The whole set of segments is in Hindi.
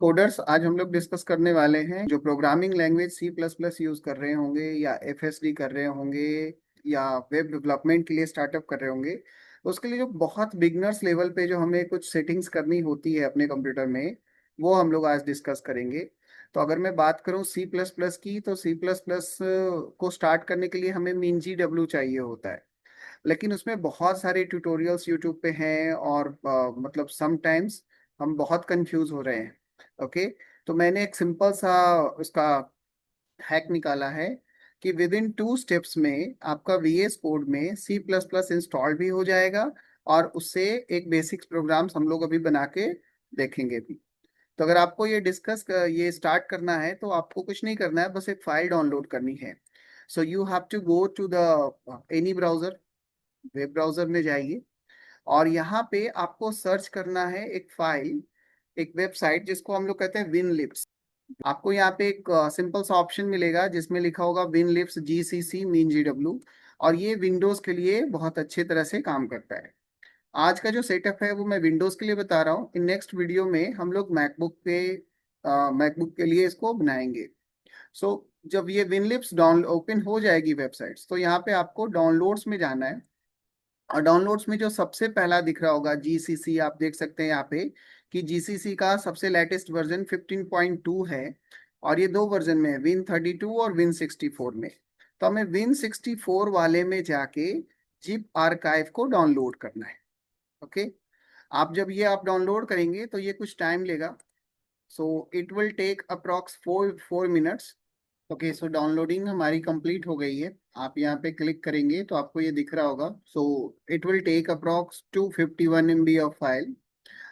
कोडर्स, आज हम लोग डिस्कस करने वाले हैं जो programming language C plus plus use कर रहे होंगे या एफएसडी कर रहे होंगे या वेब डेवलपमेंट के लिए स्टार्टअप कर रहे होंगे। उसके लिए जो बहुत बिगनर्स लेवल पे जो हमें कुछ सेटिंग्स करनी होती है अपने कंप्यूटर में, वो हम लोग आज डिस्कस करेंगे। तो अगर मैं बात करूं सी प्लस प्लस की, तो सी प्लस प्लस को स्टार्ट करने के लिए हमें मीन जी डब्ल्यू चाहिए होता है। लेकिन उसमें बहुत सारे ट्यूटोरियल्स यूट्यूब पे हैं और मतलब समटाइम्स हम बहुत कंफ्यूज हो रहे हैं। ओके, तो मैंने एक सिंपल सा उसका हैक निकाला है कि विद इन 2 स्टेप्स में आपका वीएस कोड में सी प्लस प्लस इंस्टॉल भी हो जाएगा, और उससे एक बेसिक्स प्रोग्राम्स हम लोग अभी बना के देखेंगे भी। तो अगर आपको ये स्टार्ट करना है तो आपको कुछ नहीं करना है, बस एक फाइल डाउनलोड करनी है। So you have to go to the any browser, web browser में जाइए, और यहाँ पे आपको सर्च करना है एक फाइल, एक वेबसाइट जिसको हम लोग कहते हैं विनलिप्स। आपको यहाँ पे एक सिंपल सा ऑप्शन मिलेगा जिसमें लिखा होगा विनलिप्स जीसीसी मीन जी डब्ल्यू, और ये विंडोज के लिए बहुत अच्छे तरह से काम करता है। आज का जो सेटअप है वो मैं विंडोज के लिए बता रहा हूँ। इन नेक्स्ट वीडियो में हम लोग मैकबुक के लिए इसको बनाएंगे। सो जब ये विनलिप्स डाउन ओपन हो जाएगी वेबसाइट्स, तो यहाँ पे आपको डाउनलोड्स में जाना है। और डाउनलोड्स में जो सबसे पहला दिख रहा होगा जीसीसी, आप देख सकते हैं यहाँ पे कि जीसीसी का सबसे लेटेस्ट वर्जन 15.2 है, और ये दो वर्जन में है, Win32 और Win64 में। तो हमें Win64 वाले में जाके जिप आर्काइव को डाउनलोड करना है। ओके, आप डाउनलोड करेंगे तो ये कुछ टाइम लेगा। So it will take approx 4 minutes. Okay, so downloading हमारी कंप्लीट हो गई है। आप यहाँ पे क्लिक करेंगे तो आपको ये दिख रहा होगा। So it will take approx 251 MB of file.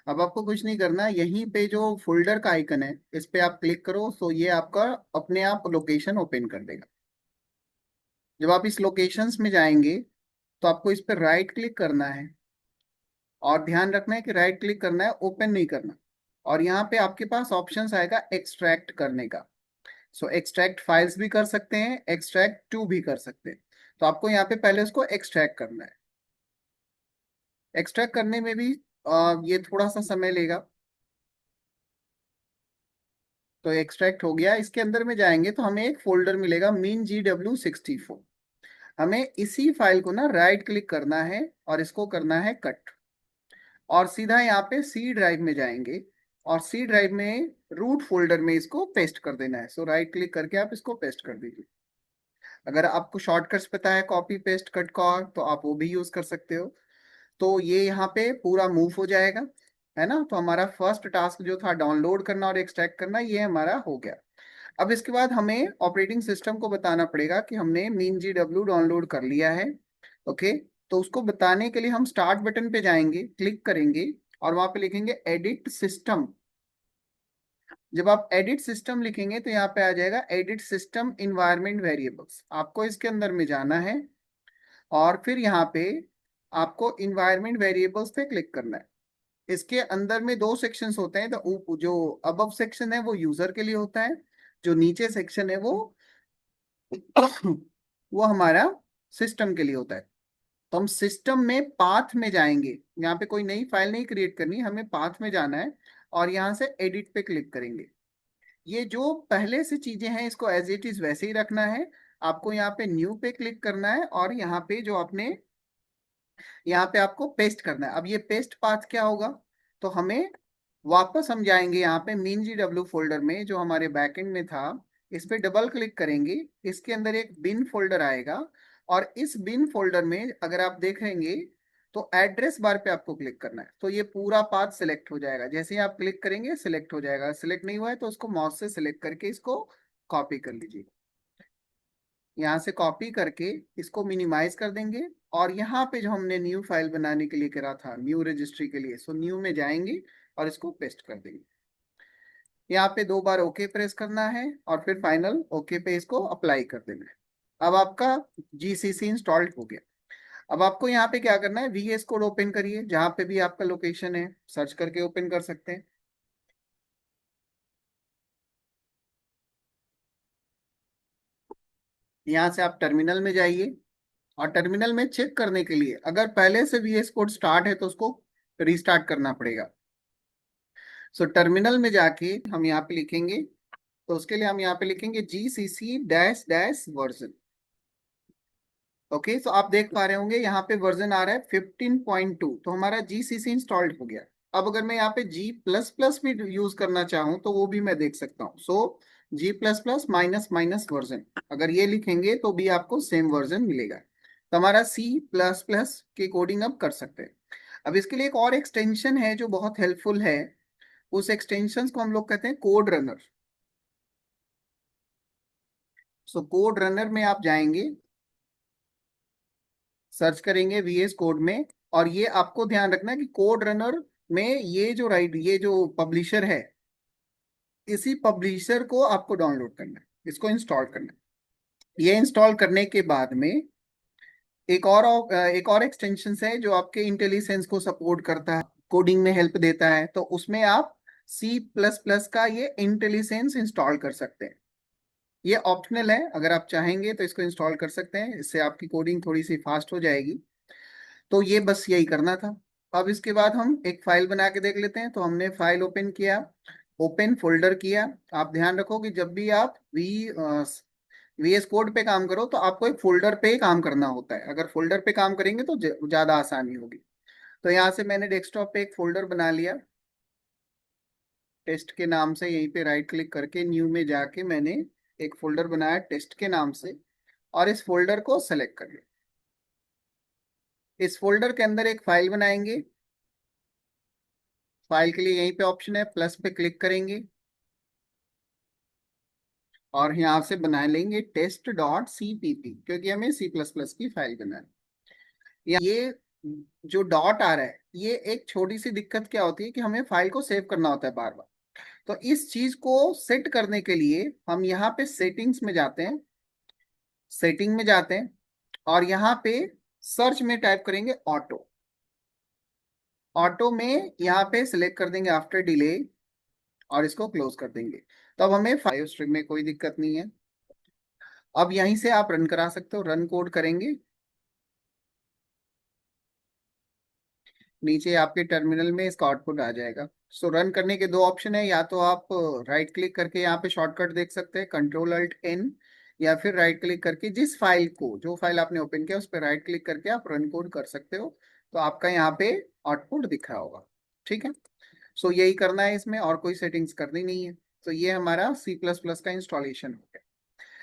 अब आपको कुछ नहीं करना, यहीं पे जो फोल्डर का आइकन है इस पे आप क्लिक करो, सो ये आपका अपने आप लोकेशन ओपन कर देगा। जब आप इस लोकेशंस में जाएंगे तो आपको इस पर राइट क्लिक करना है, और ध्यान रखना है कि राइट क्लिक करना है, ओपन नहीं करना। और यहाँ पे आपके पास ऑप्शंस आएगा एक्सट्रैक्ट करने का। सो एक्सट्रैक्ट फाइल्स भी कर सकते हैं, एक्सट्रैक्ट टू भी कर सकते हैं। तो आपको यहाँ पे पहले उसको एक्सट्रैक्ट करना है। एक्सट्रैक्ट करने में भी ये थोड़ा सा समय लेगा। तो एक्सट्रैक्ट हो गया, इसके अंदर में जाएंगे तो हमें एक फोल्डर मिलेगा MinGW64। हमें इसी फाइल को ना राइट क्लिक करना है और इसको करना है कट, और सीधा यहाँ पे सी ड्राइव में जाएंगे, और सी ड्राइव में रूट फोल्डर में इसको पेस्ट कर देना है। सो राइट क्लिक करके आप इसको पेस्ट कर दीजिए। अगर आपको शॉर्टकट्स पता है कॉपी पेस्ट कट का, तो आप वो भी यूज कर सकते हो। तो ये यहाँ पे पूरा मूव हो जाएगा, है ना। तो हमारा फर्स्ट टास्क जो था डाउनलोड करना और एक्सट्रैक्ट करना, ये हमारा हो गया। अब इसके बाद हमें ऑपरेटिंग सिस्टम को बताना पड़ेगा कि हमने मीन जी डब्ल्यू डाउनलोड कर लिया है। ओके, तो उसको बताने के लिए हम स्टार्ट बटन पे जाएंगे, क्लिक करेंगे, और वहां पे लिखेंगे एडिट सिस्टम। जब आप एडिट सिस्टम लिखेंगे तो यहाँ पे आ जाएगा एडिट सिस्टम इन्वायरमेंट वेरिएबल्स। आपको इसके अंदर में जाना है, और फिर यहाँ पे आपको इन्वायरमेंट वेरिएबल्स पे क्लिक करना है। इसके अंदर में दो सेक्शंस होते हैं। तो जो अबव सेक्शन है वो यूजर के लिए होता है, जो नीचे सेक्शन है वो हमारा सिस्टम के लिए होता है। तो हम सिस्टम में पाथ में जाएंगे, यहाँ पे कोई नई फाइल नहीं क्रिएट करनी, हमें पाथ में जाना है, और यहाँ से एडिट पे क्लिक करेंगे। ये जो पहले से चीजें हैं इसको एज इट इज वैसे ही रखना है। आपको यहाँ पे न्यू पे क्लिक करना है, और यहाँ पे जो आपने यहाँ पे आपको पेस्ट करना है। अब ये पेस्ट पाथ क्या होगा, तो हमें वापस हम जाएंगे यहाँ पे मीन जी डब्ल्यू फोल्डर में जो हमारे बैकएंड में था। इस पे डबल क्लिक करेंगे, इसके अंदर एक बिन फोल्डर आएगा, और इस बिन फोल्डर में अगर आप देखेंगे तो एड्रेस बार पे आपको क्लिक करना है। तो ये पूरा पाथ सिलेक्ट हो जाएगा, जैसे ही आप क्लिक करेंगे सिलेक्ट हो जाएगा। सिलेक्ट नहीं हुआ है तो उसको माउस से सिलेक्ट करके इसको कॉपी कर लीजिए। यहाँ से कॉपी करके इसको मिनिमाइज कर देंगे, और यहाँ पे जो हमने न्यू फाइल बनाने के लिए करा था न्यू रजिस्ट्री के लिए, सो न्यू में जाएंगे और इसको पेस्ट कर देंगे। यहाँ पे 2 बार ओके प्रेस करना है, और फिर फाइनल ओके पे इसको अप्लाई कर देना है। अब आपका जीसीसी इंस्टॉल्ड हो गया। अब आपको यहाँ पे क्या करना है, वीएस कोड ओपन करिए, जहाँ पे भी आपका लोकेशन है सर्च करके ओपन कर सकते हैं। यहाँ से आप टर्मिनल में जाइए, और टर्मिनल में चेक करने के लिए अगर पहले से वीएस कोड स्टार्ट है तो उसको रीस्टार्ट करना पड़ेगा। सो टर्मिनल में जाके हम यहाँ पे लिखेंगे, तो उसके लिए हम यहाँ पे लिखेंगे GCC dash dash version. Okay, तो आप देख पा रहे होंगे यहाँ पे वर्जन आ रहा है 15.2, तो हमारा GCC इंस्टॉल्ड हो गया। अब अगर मैं यहाँ पे G प्लस प्लस भी यूज करना चाहूँ तो वो भी मैं देख सकता हूँ। सो G plus plus minus minus version, अगर ये लिखेंगे तो भी आपको सेम वर्जन मिलेगा। तो हमारा C प्लस प्लस की कोडिंग अब कर सकते हैं। अब इसके लिए एक और एक्सटेंशन है जो बहुत हेल्पफुल है, उस एक्सटेंशन को हम लोग कहते हैं code runner. So code runner में आप जाएंगे, सर्च करेंगे VS कोड में, और ये आपको ध्यान रखना है कि कोड रनर में ये जो पब्लिशर है, इसी पब्लिशर को आपको डाउनलोड करना है, इसको इंस्टॉल करना है। ये इंस्टॉल करने के बाद में एक और एक्सटेंशन है जो आपके इंटेलिजेंस को सपोर्ट करता है, कोडिंग में हेल्प देता है, तो उसमें आप C++ का ये इंटेलिजेंस इंस्टॉल कर सकते हैं। ये ऑप्शनल है, अगर आप चाहेंगे तो इसको इंस्टॉल कर सकते हैं, इससे आपकी कोडिंग थोड़ी सी फास्ट हो जाएगी। तो ये बस यही करना था। अब इसके बाद हम एक फाइल बना के देख लेते हैं। तो हमने फाइल ओपन किया, ओपन फोल्डर किया। आप ध्यान रखो कि जब भी आप VS कोड पे काम करो तो आपको एक फोल्डर पे काम करना होता है, अगर फोल्डर पे काम करेंगे तो ज्यादा आसानी होगी। तो यहाँ से मैंने डेस्कटॉप पे एक फोल्डर बना लिया टेस्ट के नाम से, यहीं पे राइट क्लिक करके न्यू में जाके मैंने एक फोल्डर बनाया टेस्ट के नाम से, और इस फोल्डर को सेलेक्ट कर लिया। इस फोल्डर के अंदर एक फाइल बनाएंगे। फाइल के लिए यहीं पे ऑप्शन है, प्लस पे क्लिक करेंगे और यहाँ से बना लेंगे test.cpp, क्योंकि हमें C++ की फाइल बनानी है। ये जो डॉट आ रहा है, ये एक छोटी सी दिक्कत क्या होती है कि हमें फाइल को सेव करना होता है बार बार। तो इस चीज को सेट करने के लिए हम यहाँ पे सेटिंग्स में जाते हैं, सेटिंग में जाते हैं और यहाँ पे सर्च में टाइप करेंगे ऑटो। ऑटो में यहाँ पे सिलेक्ट कर देंगे आफ्टर डिले और इसको क्लोज कर देंगे। तब हमें फाइव स्ट्रिंग में कोई दिक्कत नहीं है। अब यहीं से आप रन करा सकते हो, रन कोड करेंगे। नीचे आपके टर्मिनल में इसका आउटपुट आ जाएगा। सो रन करने के दो ऑप्शन है, या तो आप राइट क्लिक करके यहाँ पे शॉर्टकट देख सकते हैं Ctrl+Alt+N, या फिर राइट क्लिक करके जिस फाइल को, जो फाइल आपने ओपन किया उस पर राइट क्लिक करके आप रन कोड कर सकते हो। तो आपका यहाँ पे आउटपुट दिख रहा होगा। ठीक है, सो यही करना है इसमें, और कोई सेटिंग्स करनी नहीं है। तो ये हमारा C++ का इंस्टॉलेशन हो गया।